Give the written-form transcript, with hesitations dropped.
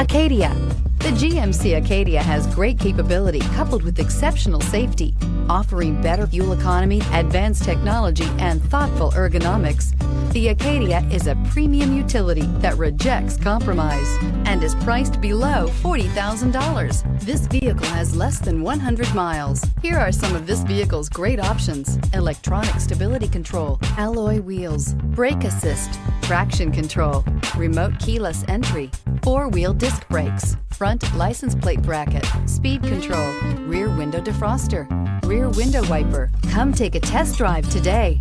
Acadia. The GMC Acadia has great capability coupled with exceptional safety, offering better fuel economy, advanced technology, and thoughtful ergonomics. The Acadia is a premium utility that rejects compromise and is priced below $40,000. This vehicle has less than 100 miles. Here are some of this vehicle's great options: electronic stability control, alloy wheels, brake assist, traction control, remote keyless entry, four-wheel disc brakes, front license plate bracket, speed control, rear window defroster, rear window wiper. Come take a test drive today.